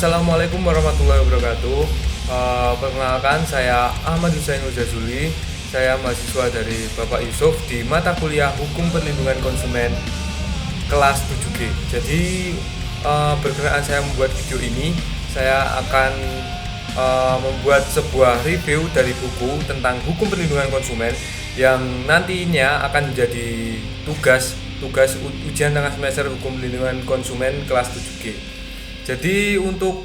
Assalamualaikum warahmatullahi wabarakatuh. Perkenalkan, saya Ahmad Husainul Jazuli. Saya mahasiswa dari Bapak Yusuf di mata kuliah Hukum Perlindungan Konsumen kelas 7G. Jadi berkenaan saya membuat video ini, saya akan membuat sebuah review dari buku tentang hukum perlindungan konsumen yang nantinya akan menjadi tugas ujian tengah semester hukum perlindungan konsumen kelas 7G. Jadi untuk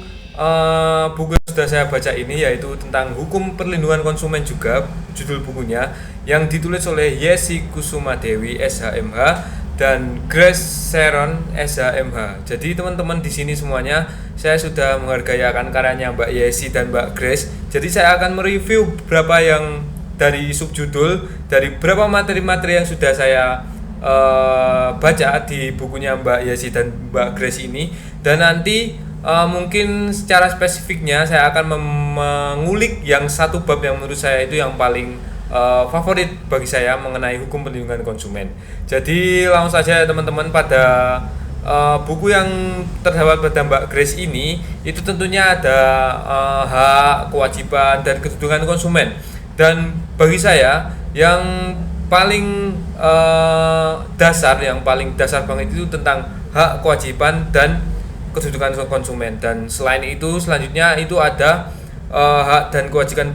buku yang sudah saya baca ini yaitu tentang hukum perlindungan konsumen juga, judul bukunya, yang ditulis oleh Yesi Kusumadewi SHMH dan Grace Sharon SHMH. Jadi teman-teman di sini semuanya saya sudah menghargai akan karyanya Mbak Yesi dan Mbak Grace. Jadi saya akan mereview beberapa yang dari subjudul, dari beberapa materi-materi yang sudah saya baca di bukunya Mbak Yesi dan Mbak Grace ini, dan nanti mungkin secara spesifiknya saya akan mengulik yang satu bab yang menurut saya itu yang paling favorit bagi saya mengenai hukum perlindungan konsumen. Jadi langsung saja teman-teman, pada buku yang terdapat pada Mbak Grace ini itu tentunya ada hak, kewajiban, dan kedudukan konsumen. Dan bagi saya yang paling dasar banget itu tentang hak, kewajiban, dan kedudukan konsumen. Dan selain itu selanjutnya itu ada hak dan kewajiban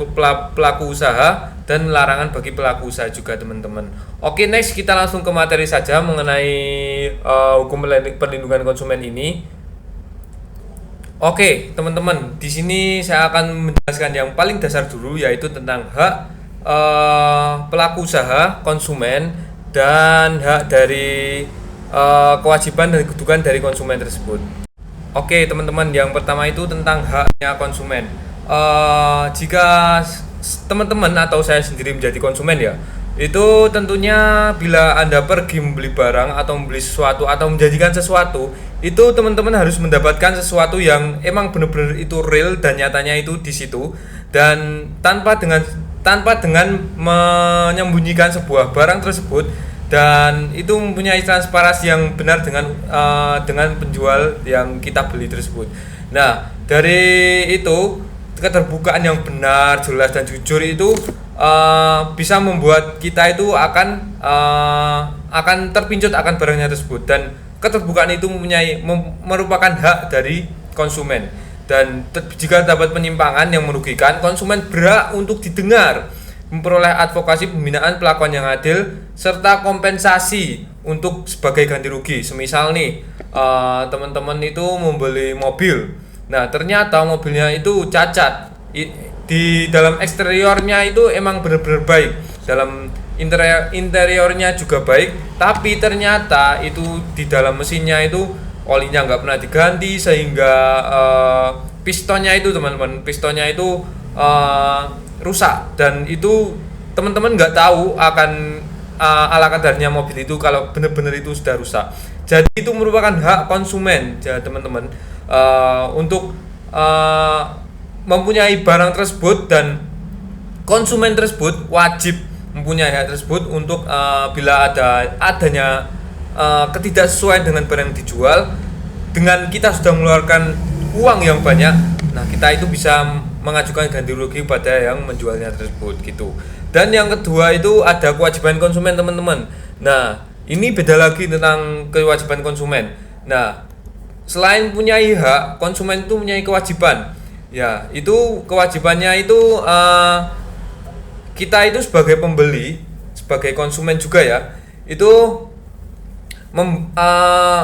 pelaku usaha dan larangan bagi pelaku usaha juga teman-teman. Oke, next kita langsung ke materi saja mengenai hukum perlindungan konsumen ini. Oke teman-teman, di sini saya akan menjelaskan yang paling dasar dulu, yaitu tentang hak pelaku usaha, konsumen, dan hak dari kewajiban dan kedudukan dari konsumen tersebut. Oke teman-teman, yang pertama itu tentang haknya konsumen. Jika teman-teman atau saya sendiri menjadi konsumen ya, itu tentunya bila Anda pergi membeli barang atau membeli sesuatu atau menjanjikan sesuatu, itu teman-teman harus mendapatkan sesuatu yang emang benar-benar itu real dan nyatanya itu di situ, dan tanpa dengan menyembunyikan sebuah barang tersebut, dan itu mempunyai transparansi yang benar dengan penjual yang kita beli tersebut. Nah, dari itu keterbukaan yang benar, jelas, dan jujur itu bisa membuat kita itu akan terpincut akan barangnya tersebut, dan keterbukaan itu merupakan hak dari konsumen. Dan jika dapat penyimpangan yang merugikan, konsumen berhak untuk didengar, memperoleh advokasi pembinaan pelakuan yang adil, serta kompensasi untuk sebagai ganti rugi. Semisal nih teman-teman itu membeli mobil, nah ternyata mobilnya itu cacat, di dalam eksteriornya itu emang benar-benar baik, dalam interiornya juga baik, tapi ternyata itu di dalam mesinnya itu olinya nggak pernah diganti, sehingga pistonnya itu rusak, dan itu teman-teman nggak tahu akan ala kadarnya mobil itu kalau benar-benar itu sudah rusak. Jadi itu merupakan hak konsumen ya teman-teman, untuk mempunyai barang tersebut, dan konsumen tersebut wajib mempunyai hak tersebut untuk bila adanya ketidaksesuaian dengan barang yang dijual, dengan kita sudah mengeluarkan uang yang banyak, nah kita itu bisa mengajukan ganti rugi pada yang menjualnya tersebut gitu. Dan yang kedua itu ada kewajiban konsumen teman-teman. Nah ini beda lagi tentang kewajiban konsumen. Nah selain punya hak, konsumen itu punya kewajiban. Ya, itu kewajibannya itu kita itu sebagai pembeli, sebagai konsumen juga ya, itu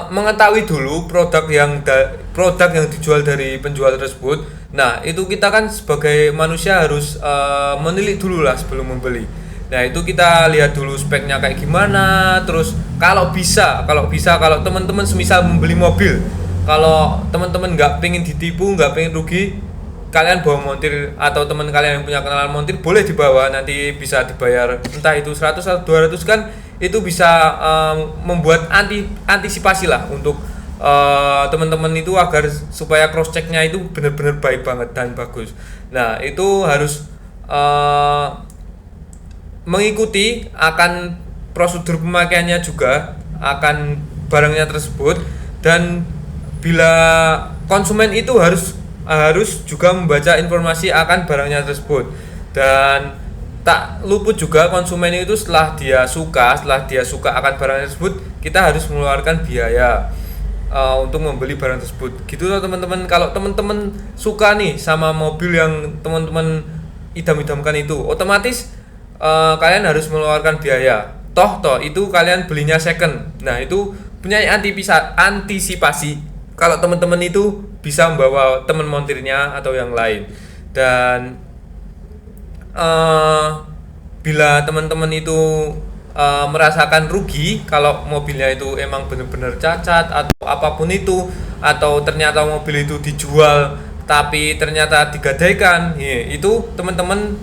mengetahui dulu produk yang dijual dari penjual tersebut. Nah itu kita kan sebagai manusia harus menilik dulu lah sebelum membeli. Nah itu kita lihat dulu speknya kayak gimana. Terus kalau teman-teman semisal membeli mobil, kalau teman-teman nggak pengen ditipu, nggak pengen rugi, kalian bawa montir, atau teman kalian yang punya kenalan montir boleh dibawa, nanti bisa dibayar entah itu 100 atau 200 kan. Itu bisa membuat antisipasi lah untuk teman-teman itu agar supaya cross checknya itu benar-benar baik banget dan bagus. Nah itu harus mengikuti akan prosedur pemakaiannya juga, akan barangnya tersebut. Dan bila konsumen itu harus harus juga membaca informasi akan barangnya tersebut. Dan tak luput juga konsumen itu setelah dia suka akan barang tersebut, kita harus mengeluarkan biaya untuk membeli barang tersebut. Gitu loh teman-teman. Kalau teman-teman suka nih sama mobil yang teman-teman idam-idamkan itu, otomatis kalian harus mengeluarkan biaya. Toh itu kalian belinya second. Nah, itu punya antisipasi kalau teman-teman itu bisa membawa teman montirnya atau yang lain. Dan bila teman-teman itu merasakan rugi kalau mobilnya itu emang benar-benar cacat atau apapun itu, atau ternyata mobil itu dijual tapi ternyata digadaikan, itu teman-teman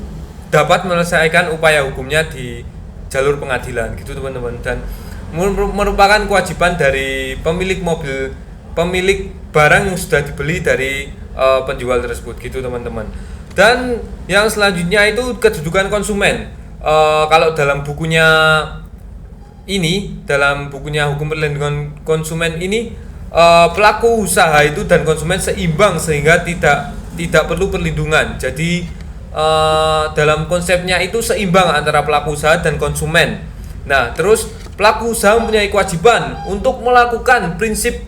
dapat menyelesaikan upaya hukumnya di jalur pengadilan gitu teman-teman. Dan merupakan kewajiban dari pemilik barang yang sudah dibeli dari penjual tersebut gitu teman-teman. Dan yang selanjutnya itu kedudukan konsumen. Kalau dalam bukunya Hukum Perlindungan Konsumen ini, pelaku usaha itu dan konsumen seimbang sehingga tidak perlu perlindungan. Jadi dalam konsepnya itu seimbang antara pelaku usaha dan konsumen. Nah, terus pelaku usaha mempunyai kewajiban untuk melakukan prinsip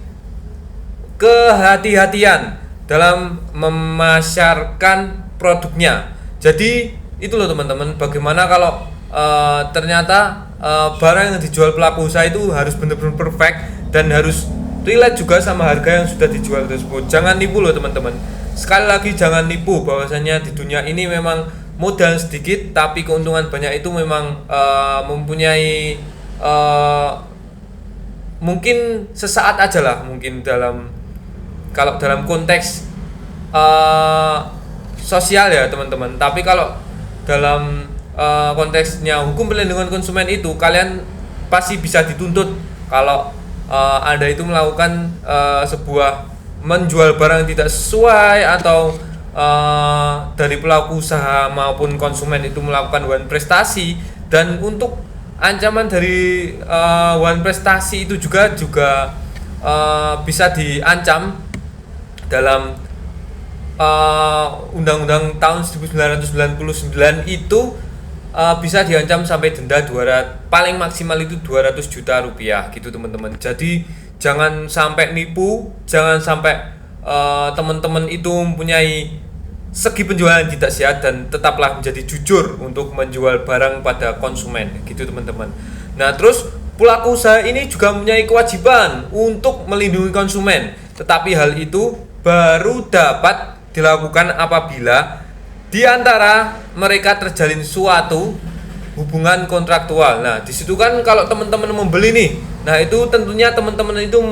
kehati-hatian dalam memasarkan produknya. Jadi itu loh teman-teman, bagaimana kalau ternyata barang yang dijual pelaku usaha itu harus benar-benar perfect dan harus relate juga sama harga yang sudah dijual tersebut. Jangan nipu loh teman-teman. Sekali lagi jangan nipu bahwasanya di dunia ini memang modal sedikit tapi keuntungan banyak itu memang mempunyai mungkin sesaat aja lah, mungkin kalau dalam konteks sosial ya teman-teman. Tapi kalau dalam konteksnya hukum perlindungan konsumen itu, kalian pasti bisa dituntut kalau Anda itu melakukan sebuah menjual barang yang tidak sesuai, atau dari pelaku usaha maupun konsumen itu melakukan wan prestasi. Dan untuk ancaman dari wan prestasi itu juga bisa diancam dalam Undang-Undang tahun 1999 itu, bisa diancam sampai denda paling maksimal itu 200 juta rupiah gitu teman-teman. Jadi jangan sampai nipu, jangan sampai teman-teman itu mempunyai segi penjualan tidak sehat, dan tetaplah menjadi jujur untuk menjual barang pada konsumen gitu teman-teman. Nah, terus pelaku usaha ini juga mempunyai kewajiban untuk melindungi konsumen, tetapi hal itu baru dapat dilakukan apabila di antara mereka terjalin suatu hubungan kontraktual. Nah, di situ kan kalau teman-teman membeli nih, nah itu tentunya teman-teman itu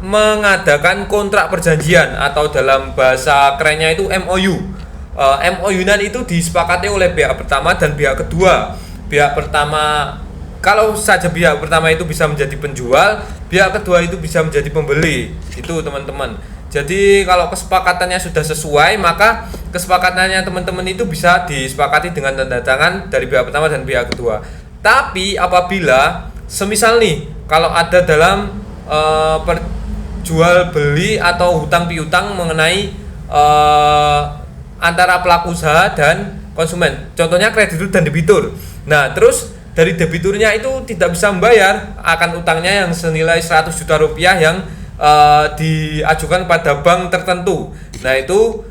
mengadakan kontrak perjanjian, atau dalam bahasa kerennya itu MOU. MOU-nan itu disepakati oleh pihak pertama dan pihak kedua. Pihak pertama, kalau saja pihak pertama itu bisa menjadi penjual, pihak kedua itu bisa menjadi pembeli. Itu teman-teman. Jadi kalau kesepakatannya sudah sesuai, maka kesepakatannya teman-teman itu bisa disepakati dengan tanda tangan dari pihak pertama dan pihak kedua. Tapi apabila semisal nih, kalau ada dalam jual beli atau hutang piutang mengenai antara pelaku usaha dan konsumen, contohnya kreditur dan debitur. Nah, terus dari debiturnya itu tidak bisa membayar akan utangnya yang senilai 100 juta rupiah yang diajukan pada bank tertentu. Nah, itu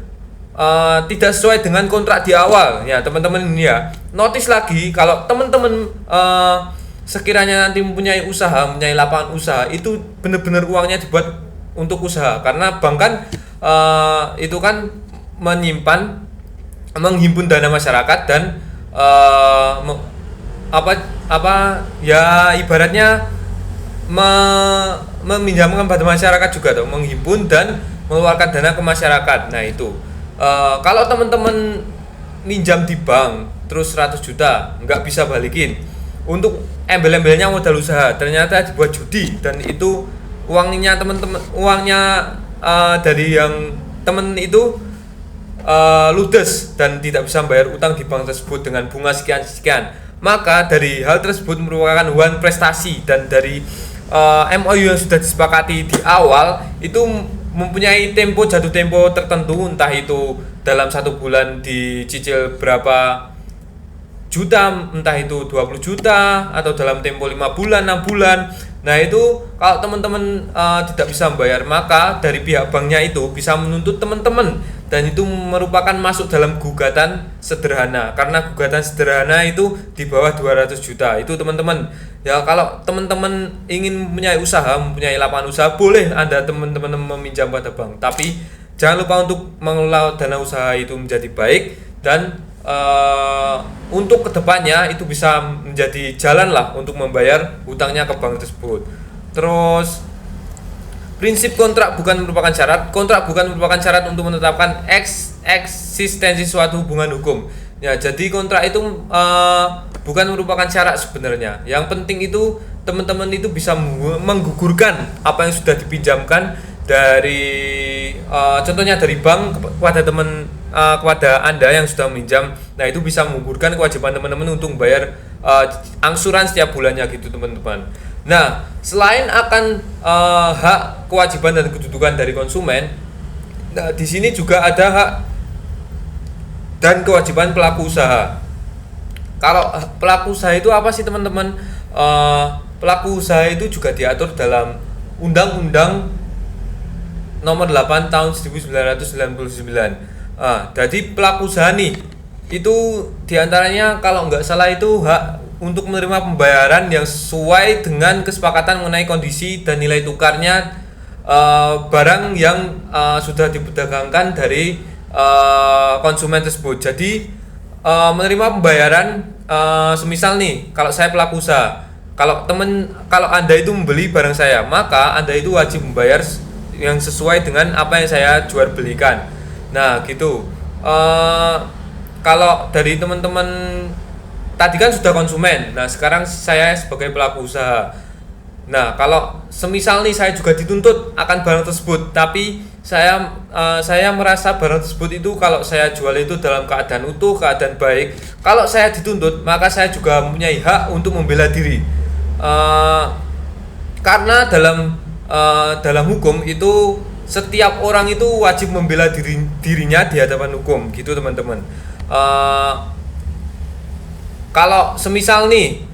tidak sesuai dengan kontrak di awal ya teman-teman. Ini ya, notice lagi kalau teman-teman sekiranya nanti mempunyai lapangan usaha, itu benar-benar uangnya dibuat untuk usaha, karena bank kan itu kan menghimpun dana masyarakat dan ibaratnya meminjamkan pada masyarakat juga tuh, menghimpun dan mengeluarkan dana ke masyarakat. Nah, itu kalau teman-teman minjam di bank terus 100 juta nggak bisa balikin, untuk embel-embelnya modal usaha, ternyata dibuat judi, dan itu uangnya dari yang temen itu ludes dan tidak bisa membayar utang di bank tersebut dengan bunga sekian-sekian, maka dari hal tersebut merupakan wan prestasi, dan dari MOU yang sudah disepakati di awal itu mempunyai tempo jatuh tempo tertentu, entah itu dalam 1 bulan dicicil berapa juta, entah itu 20 juta atau dalam tempo 5 bulan, 6 bulan. Nah, itu kalau teman-teman tidak bisa membayar, maka dari pihak banknya itu bisa menuntut teman-teman, dan itu merupakan masuk dalam gugatan sederhana, karena gugatan sederhana itu di bawah 200 juta. Itu teman-teman. Ya, kalau teman-teman ingin mempunyai usaha, mempunyai lapangan usaha, boleh Anda teman-teman meminjam pada bank. Tapi jangan lupa untuk mengelola dana usaha itu menjadi baik, dan untuk kedepannya itu bisa menjadi jalan lah untuk membayar hutangnya ke bank tersebut. Terus prinsip kontrak bukan merupakan syarat. Kontrak bukan merupakan syarat untuk menetapkan eksistensi suatu hubungan hukum. Ya, jadi kontrak itu bukan merupakan syarat sebenarnya. Yang penting itu teman-teman itu bisa menggugurkan apa yang sudah dipinjamkan dari contohnya dari bank kepada kepada Anda yang sudah meminjam. Nah, itu bisa menggugurkan kewajiban teman-teman untuk membayar angsuran setiap bulannya gitu, teman-teman. Nah, selain akan hak, kewajiban dan kedudukan dari konsumen, nah di sini juga ada hak dan kewajiban pelaku usaha. Kalau pelaku usaha itu apa sih, teman-teman? Pelaku usaha itu juga diatur dalam Undang-Undang Nomor 8 Tahun 1999. Jadi pelaku usaha nih itu diantaranya kalau nggak salah itu hak untuk menerima pembayaran yang sesuai dengan kesepakatan mengenai kondisi dan nilai tukarnya barang yang sudah diperdagangkan dari konsumen tersebut. Jadi menerima pembayaran semisal nih, kalau saya pelaku usaha, kalau Anda itu membeli barang saya, maka Anda itu wajib membayar yang sesuai dengan apa yang saya jual belikan. Nah, gitu. Kalau dari teman-teman tadi kan sudah konsumen. Nah, sekarang saya sebagai pelaku usaha. Nah, kalau semisal nih saya juga dituntut akan barang tersebut, tapi saya merasa barang tersebut itu kalau saya jual itu dalam keadaan utuh, keadaan baik. Kalau saya dituntut, maka saya juga mempunyai hak untuk membela diri. Karena dalam hukum itu setiap orang itu wajib membela dirinya di hadapan hukum, gitu, teman-teman. Kalau semisal nih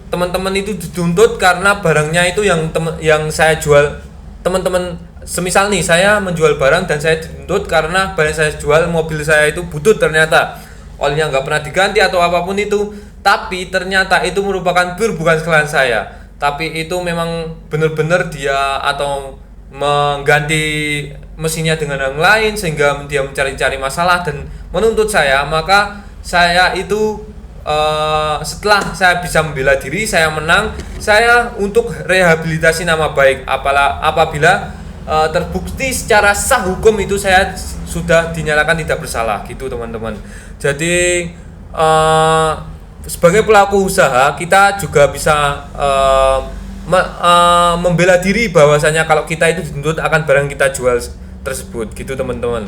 teman-teman itu dituntut karena barangnya itu yang saya jual, teman-teman, semisal nih saya menjual barang dan saya dituntut karena barang saya jual, mobil saya itu butut, ternyata olehnya nggak pernah diganti atau apapun itu, tapi ternyata itu merupakan bukan kesalahan saya, tapi itu memang benar-benar dia atau mengganti mesinnya dengan yang lain sehingga dia mencari-cari masalah dan menuntut saya, maka saya itu setelah saya bisa membela diri, saya menang, saya untuk rehabilitasi nama baik apabila terbukti secara sah hukum itu saya sudah dinyatakan tidak bersalah, gitu, teman-teman. Jadi sebagai pelaku usaha kita juga bisa membela diri bahwasanya kalau kita itu dituntut akan barang kita jual tersebut, gitu, teman-teman.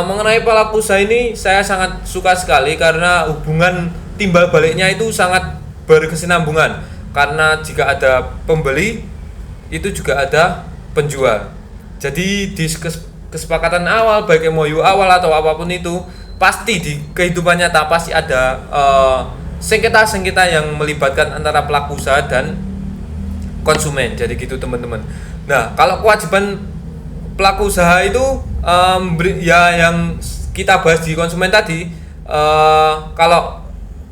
Mengenai pelaku usaha ini saya sangat suka sekali karena hubungan timbal baliknya itu sangat berkesinambungan, karena jika ada pembeli itu juga ada penjual. Jadi di kesepakatan awal, baik MOU awal atau apapun itu, pasti di kehidupan nyata pasti ada sengketa-sengketa yang melibatkan antara pelaku usaha dan konsumen. Jadi gitu, teman-teman. Nah, kalau kewajiban pelaku usaha itu yang kita bahas di konsumen tadi, kalau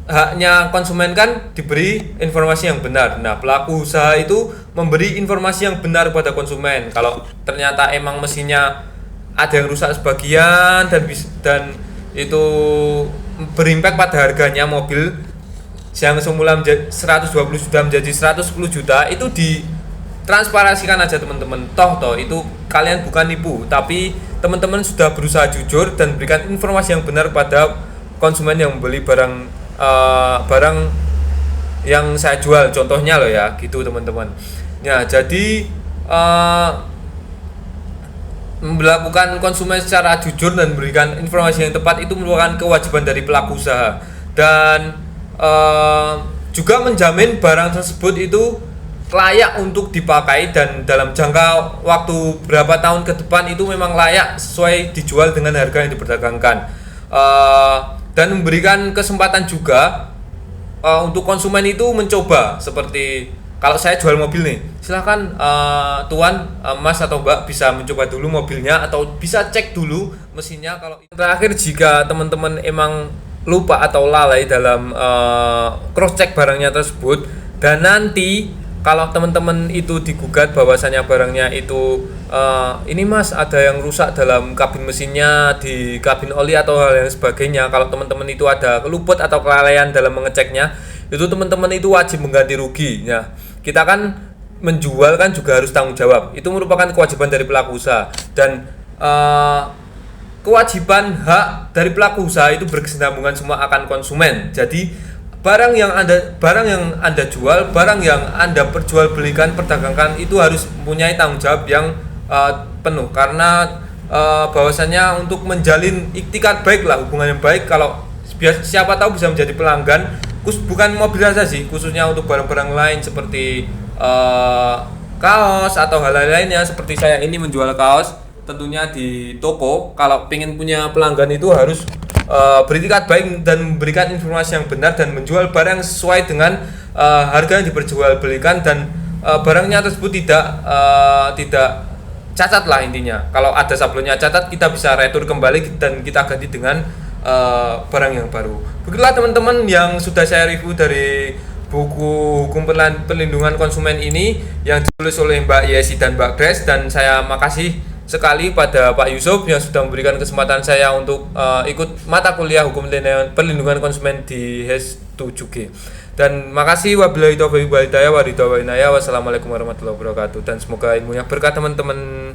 haknya konsumen kan diberi informasi yang benar. Nah, pelaku usaha itu memberi informasi yang benar kepada konsumen. Kalau ternyata emang mesinnya ada yang rusak sebagian dan itu berimpact pada harganya mobil yang semula 120 juta menjadi 110 juta, itu ditransparasikan aja, teman-teman. Toh itu kalian bukan nipu, tapi teman-teman sudah berusaha jujur dan berikan informasi yang benar pada konsumen yang membeli barang yang saya jual, contohnya loh ya, gitu, teman-teman. Ya, jadi melakukan konsumen secara jujur dan memberikan informasi yang tepat itu merupakan kewajiban dari pelaku usaha, dan juga menjamin barang tersebut itu layak untuk dipakai dan dalam jangka waktu berapa tahun ke depan itu memang layak sesuai dijual dengan harga yang diperdagangkan. Dan memberikan kesempatan juga untuk konsumen itu mencoba. Seperti kalau saya jual mobil nih, silahkan tuan, mas atau mbak bisa mencoba dulu mobilnya atau bisa cek dulu mesinnya. Kalau terakhir, jika teman-teman emang lupa atau lalai dalam cross check barangnya tersebut, dan nanti kalau teman-teman itu digugat bahwasanya barangnya itu ini mas ada yang rusak dalam kabin mesinnya, di kabin oli atau hal yang sebagainya, kalau teman-teman itu ada keluput atau kelalaian dalam mengeceknya, itu teman-teman itu wajib mengganti rugi. Nah, kita kan menjual kan juga harus tanggung jawab, itu merupakan kewajiban dari pelaku usaha, dan kewajiban hak dari pelaku usaha itu berkesinambungan semua akan konsumen. Jadi barang yang anda jual, barang yang anda perjualbelikan, perdagangkan, itu harus mempunyai tanggung jawab yang penuh, karena bahwasanya untuk menjalin iktikat baik lah, hubungan yang baik, kalau siapa tahu bisa menjadi pelanggan, bukan mobil saja sih, khususnya untuk barang-barang lain seperti kaos atau hal lainnya. Seperti saya ini menjual kaos, tentunya di toko, kalau pengen punya pelanggan itu harus beritikat baik dan memberikan informasi yang benar dan menjual barang sesuai dengan harga yang diperjualbelikan, dan barangnya tersebut tidak cacat lah intinya. Kalau ada sablonnya cacat, kita bisa retur kembali dan kita ganti dengan barang yang baru. Begitulah teman-teman yang sudah saya review dari buku Hukum Perlindungan Konsumen ini yang ditulis oleh Mbak Yesi dan Mbak Grace, dan saya makasih sekali pada Pak Yusuf yang sudah memberikan kesempatan saya untuk ikut mata kuliah Hukum Perlindungan Konsumen di HES 7G. Dan makasih, wabillahi taufiq wal hidayah, wassalamualaikum warahmatullahi wabarakatuh, dan semoga ilmunya berkah teman-teman.